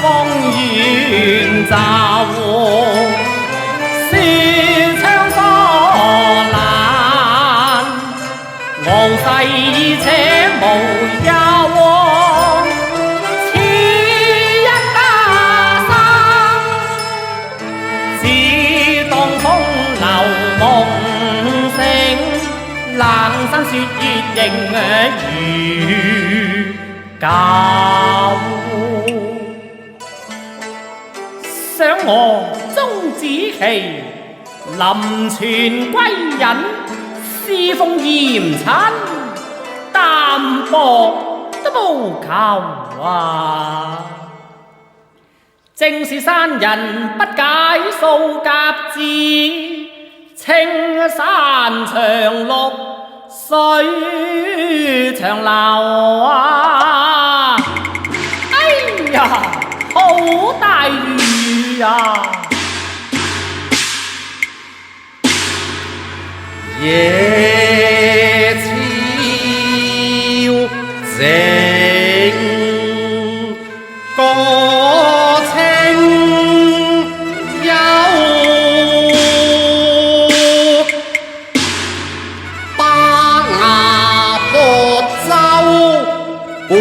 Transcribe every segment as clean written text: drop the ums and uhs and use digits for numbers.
風遠驟，是槍疏懶，傲世且無憂。此一家生，只當風流夢醒，冷身雪月仍如舊。想我鍾子期，臨泉歸隱，侍奉嚴親，淡薄都無求啊！正是山人不解數甲字，青山長綠水長流啊！哎呀，好大雨啊！夜悄靜，歌清幽，巴牙薄舟古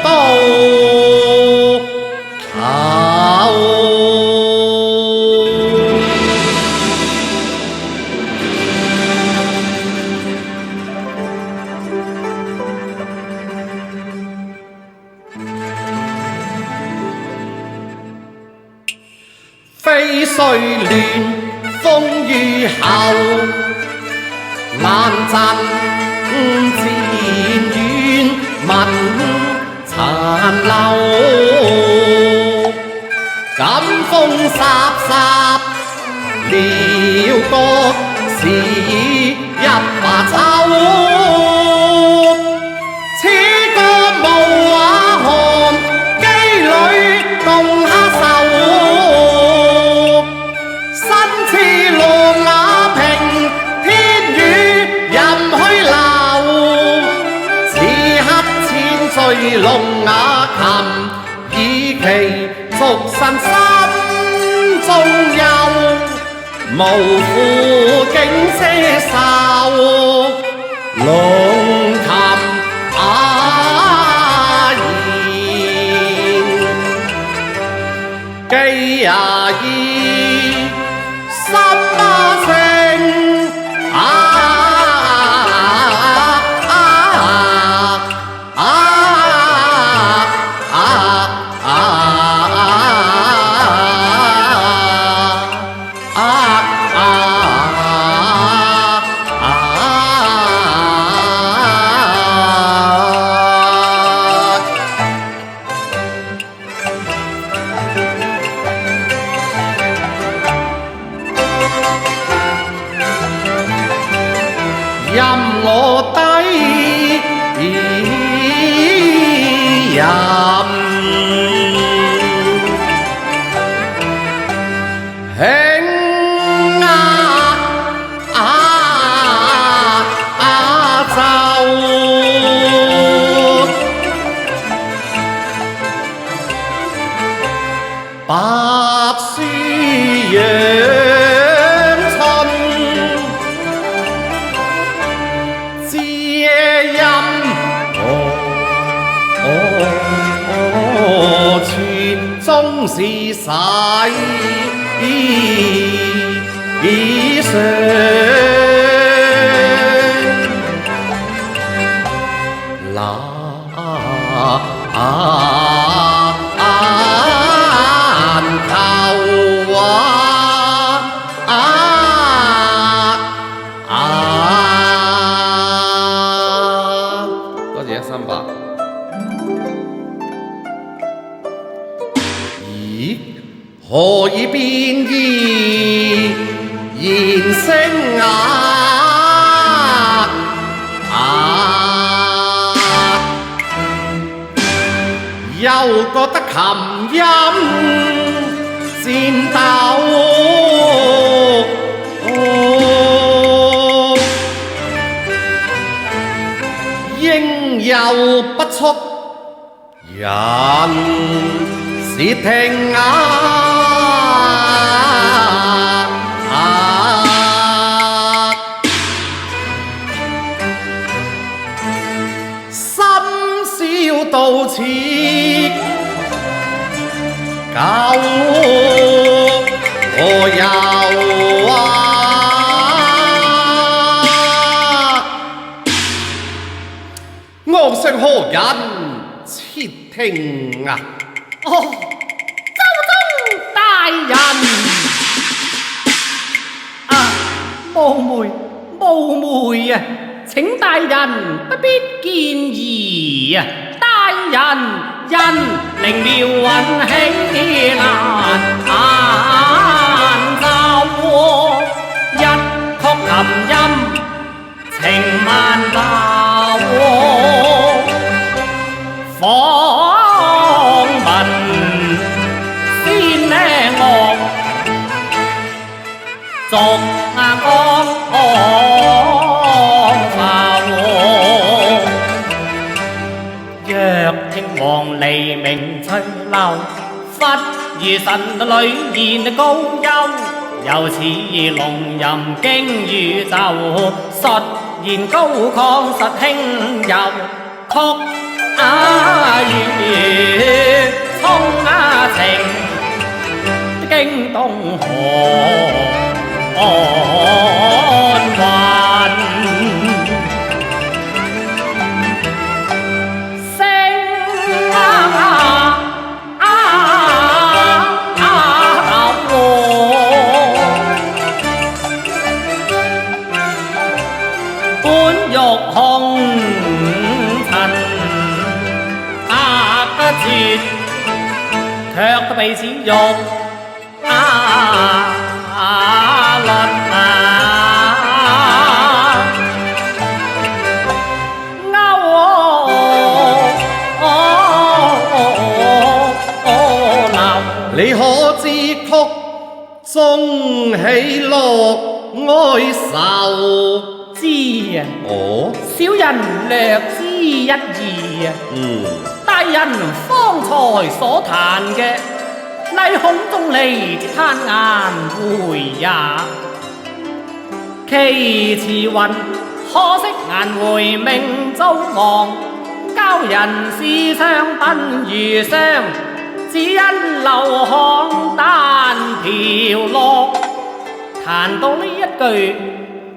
道口。飛絮亂，風雨後，闌陣漸遠，聞殘留。感風颯颯，撩角是一把秋。此歌無話寒，機裏動蝦獸。龍雅琴以期續神心中憂，無負景些愁。龍琴雅言，既也意心不清。任我低吟，輕奏，白書揚春。終是洗衣裳，那求啊！多謝138。何以變異言聲啞？又覺得琴音顫抖，應有不速人。是聽啊！深宵到此舊何由啊！岸上何人切聽啊？哦，周中大人啊，冒昧啊！請大人不必見疑啊！大人因令了運氣難奏，一曲琴音情萬流，訪問先樂逐若聽黃鸝鳴翠柳，忽如神女言高幽，又似龍吟經宇宙，實言高亢實輕柔，曲月衝情驚動寒雲。本欲紅塵絕，卻都被此欲你可知曲中喜樂哀愁？知啊，哦，小人略知一二啊。大人方才所彈嘅，乃孔仲尼之嘆顏回也。其詞云：可惜顏回命遭亡，教人思傷鬢如霜，只因流汗單飄落。彈到呢一句，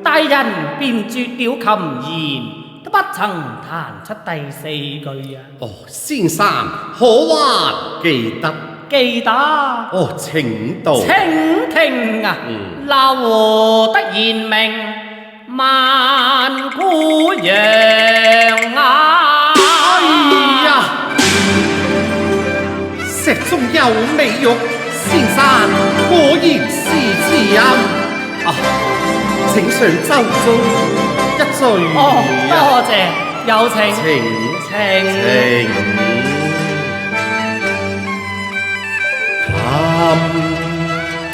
大人便絕了琴弦，都不曾彈出第四句啊！哦，先生可還記得？記得。哦，請到。請聽啊！留得賢明萬古揚啊！哎呀，石中有美玉，先生果然是此音啊！請上舟中一醉。哦，多謝，有請。請。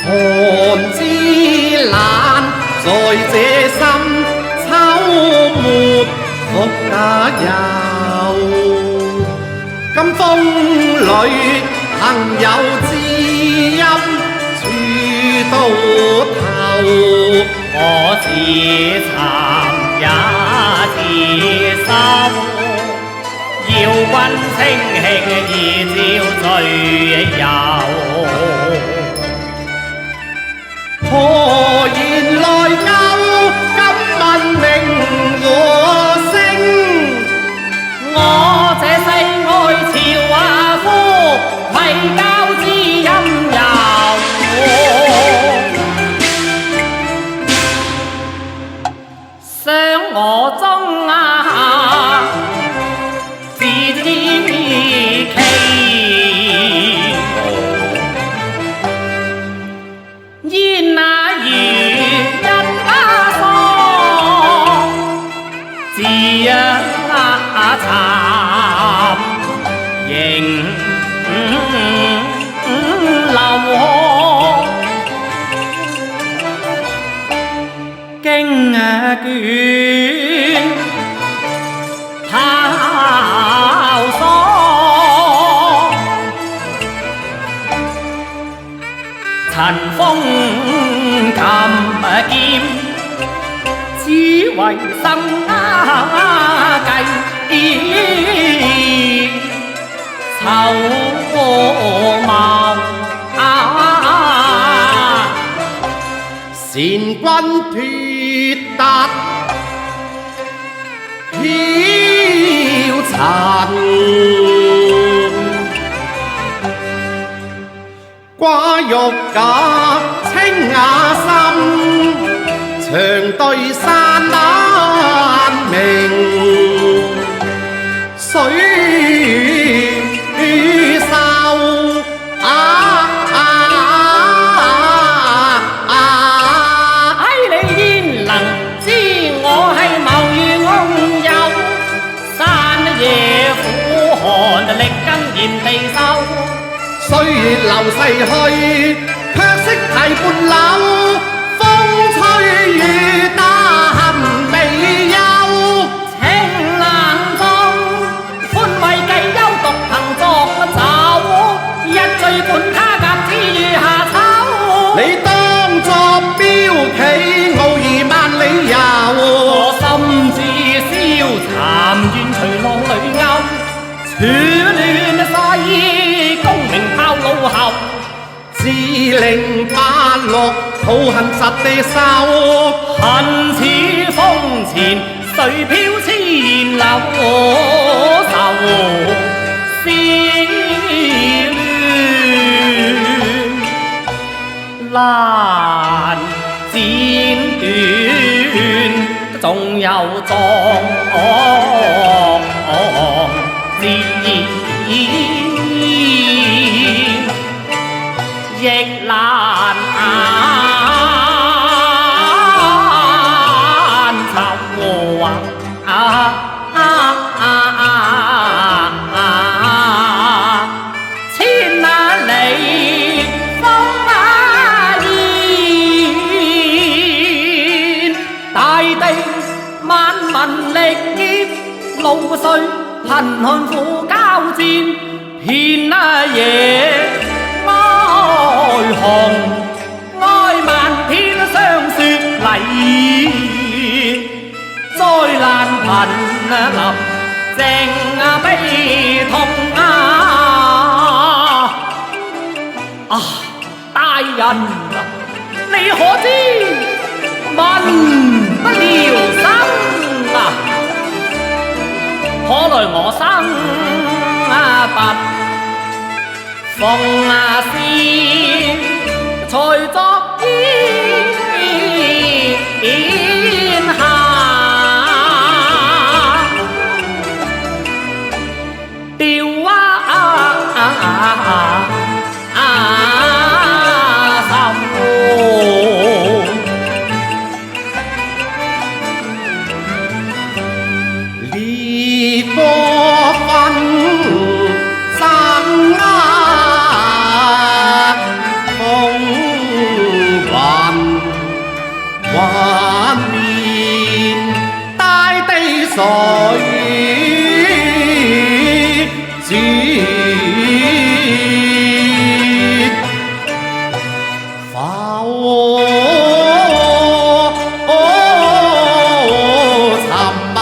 寒之冷，在這深秋末伏假遊。金風裏朋友知音，處到頭。我自慚也自羞，邀君清興而照醉遊。何言來勾？今問名和姓，我這世愛潮夫，攜交知音遊。想我中自知其煙如一桑，自慘仍流汗。經卷拋桑，塵封禁劍，只為生計籌謀。善君脫達僥塵，寡欲假清雅心，長對山難明，水秀歲月流逝去，卻識提半縷，風吹雨打未休。情難放，寬慰計憂，獨行作酒，一醉半他甲之於下秋。你當作標旗，傲兒萬里遊。我心自消殘，願隨浪裏勾，處亂世，功名拋腦後。自令八六，好恨實地受。恨似風前，誰飄千流愁思亂，難剪斷，仲有壯志，亦難籌千里風煙，大地萬民力竭，露水貧寒苦交戰，遍野哀鴻，哀萬篇霜雪禮，災難瀕臨，靜悲痛大人啊，你可知民不聊生啊？可來我生不奉先，才作天下。調烈火紛爭風雲幻變，大地水絕浮沉默。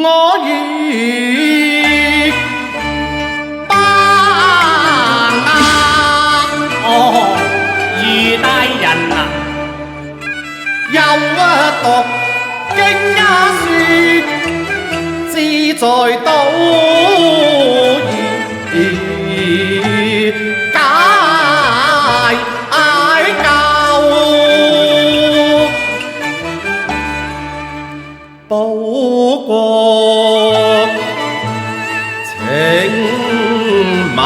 我如班余大人啊，又讀經書，志在刀解救，報國情密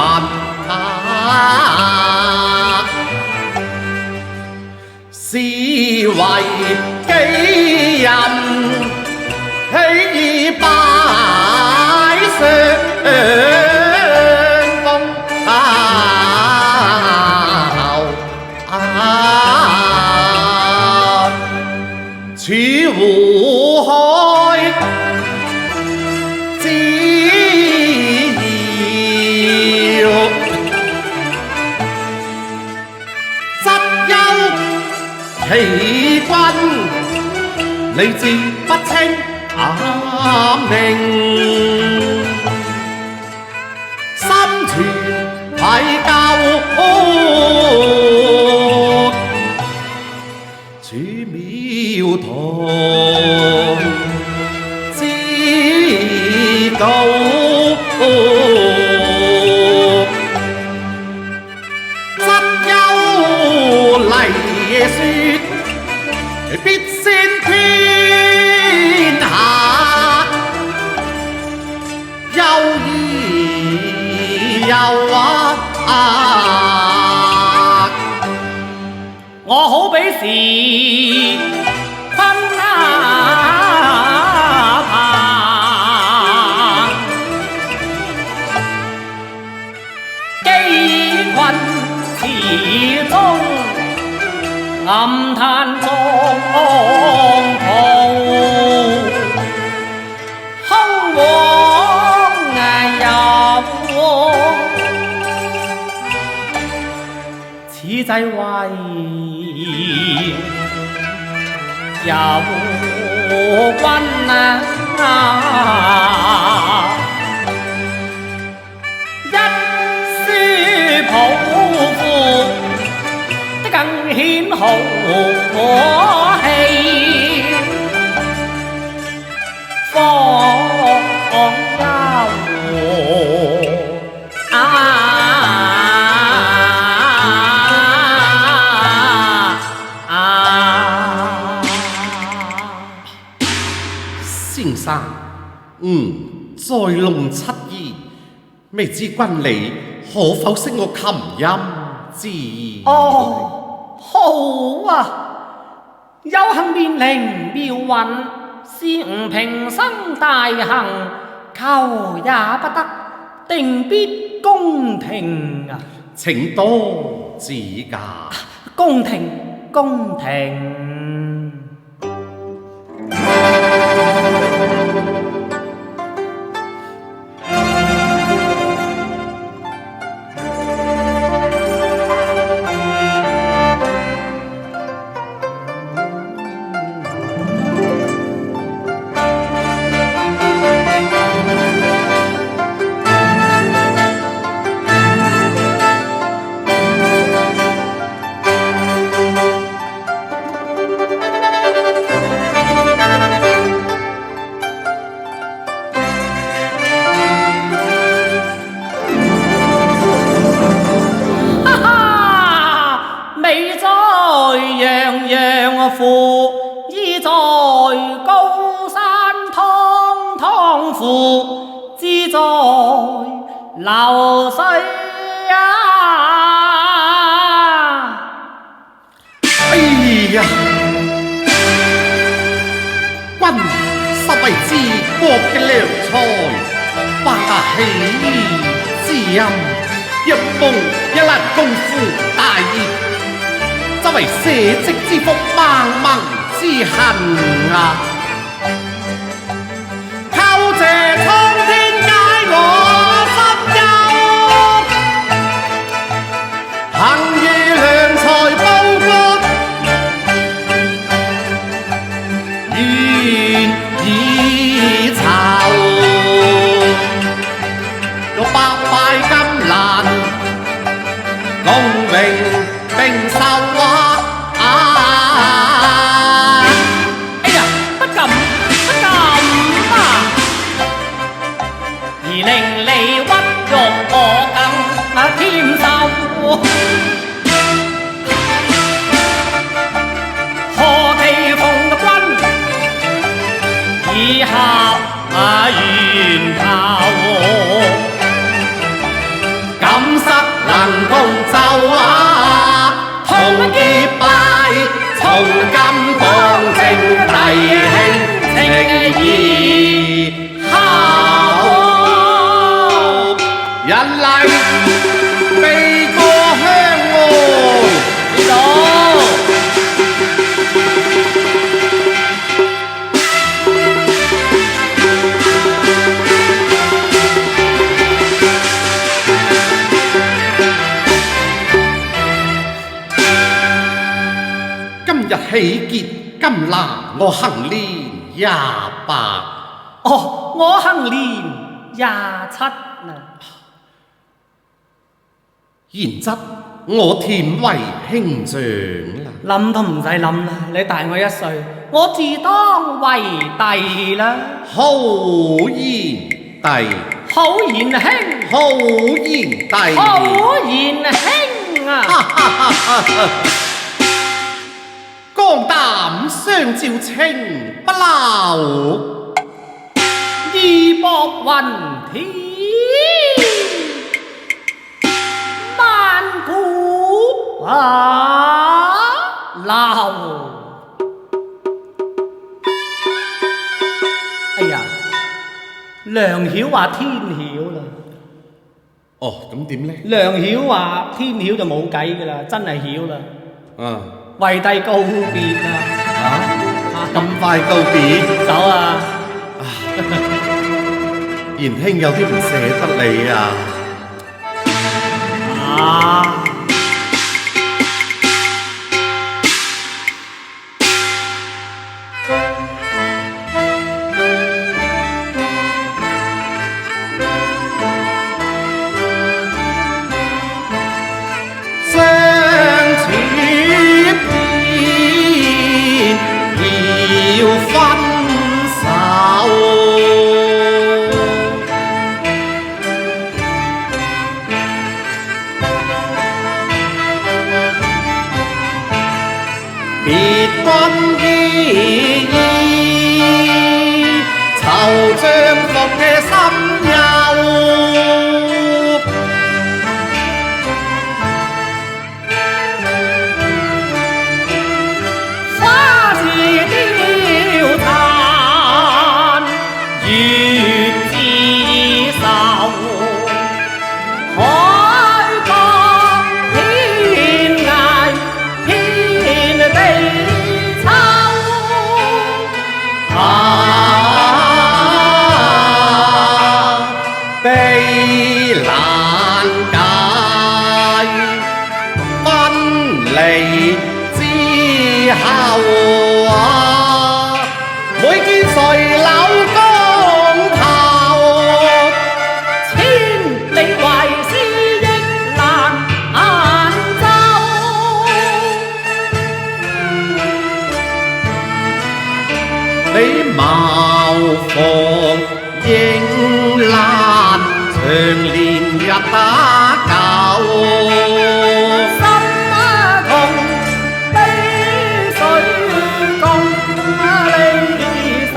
是為己任。喜拜相逢處湖海之遙，則憂其君理智不清明，心存愧疚處廟堂知道則憂麗説必先天下憂疑憂我好比是昆鵬，機困池中，暗嘆中途，空往遊，此際為遊君一書抱負的更顯豪氣，方休先生，在弄七意，未知君你可否識我琴音之意？哦，好啊！有幸面靈妙韻，是吾平生大幸，求也不得，定必宮廷啊！請多指教。宮廷，宮廷。父依在高山湯湯父，志在流水啊！哎呀，君實為治國嘅良才，把喜之音，一夢一蘭功夫大業。則為社稷之福，萬民之幸啊！叩謝蒼天解我心憂，幸遇良才報國，願以酬，欲百拜金蘭，功榮並受啊！哎呀，不敢啊！而令你屈辱我更添受，何其奉君以合源頭，感失能共奏啊！同結拜，從今當正弟兄情誼。今拿我行年28，哦，我行年27啦。然則我填為兄長啦。諗都唔使諗啦，你大我1歲，我自當為弟啦。好言弟，好言兄，好言弟，好言兄啊！江膽相照清不朽，義薄雲天萬古流。哎呀，梁曉話天曉啦。哦，咁點呢？梁曉話天曉就冇計噶啦，真係曉啦。為弟告別啦！咁快告別？走啊！賢兄有啲唔捨得你啊！別君依依，愁將伏嘅心憂。花自凋殘，月自愁。悲難解，分離之後每見誰柳江頭，千里為思憶難奏。你茅房應難，長年日打舊，心痛悲緒共離愁。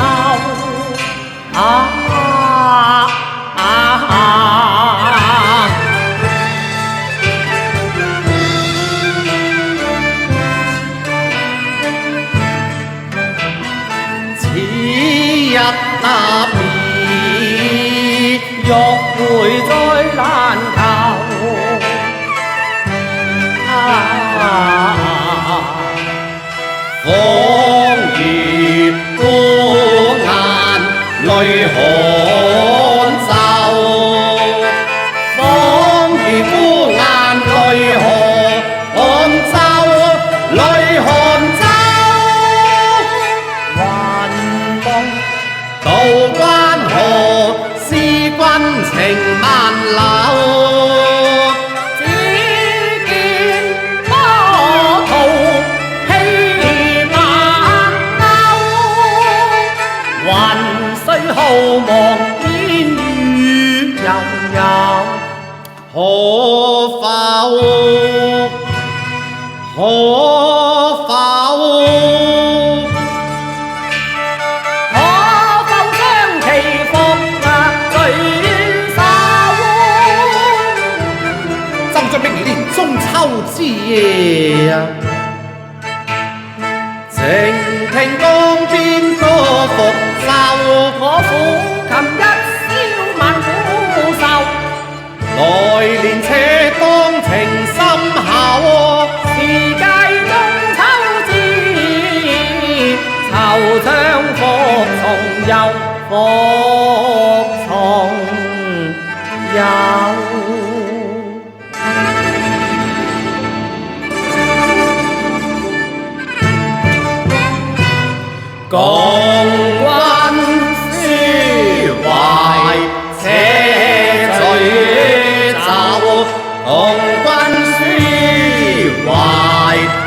此日答面，欲回再難求。仿如孤雁淚寒袖，仿如孤雁淚寒袖，淚寒袖。雲夢渡關河，思君情萬縷。只見波濤氣萬鷗，雲雖浩茫，煙雨悠悠。可否？可否？中秋之夜啊，靜聽江邊歌復奏，我撫琴一宵萬古愁。來年且當情深厚，時屆中秋節，惆悵復重遊，復重遊。共君書懷，且醉酒。共君書懷。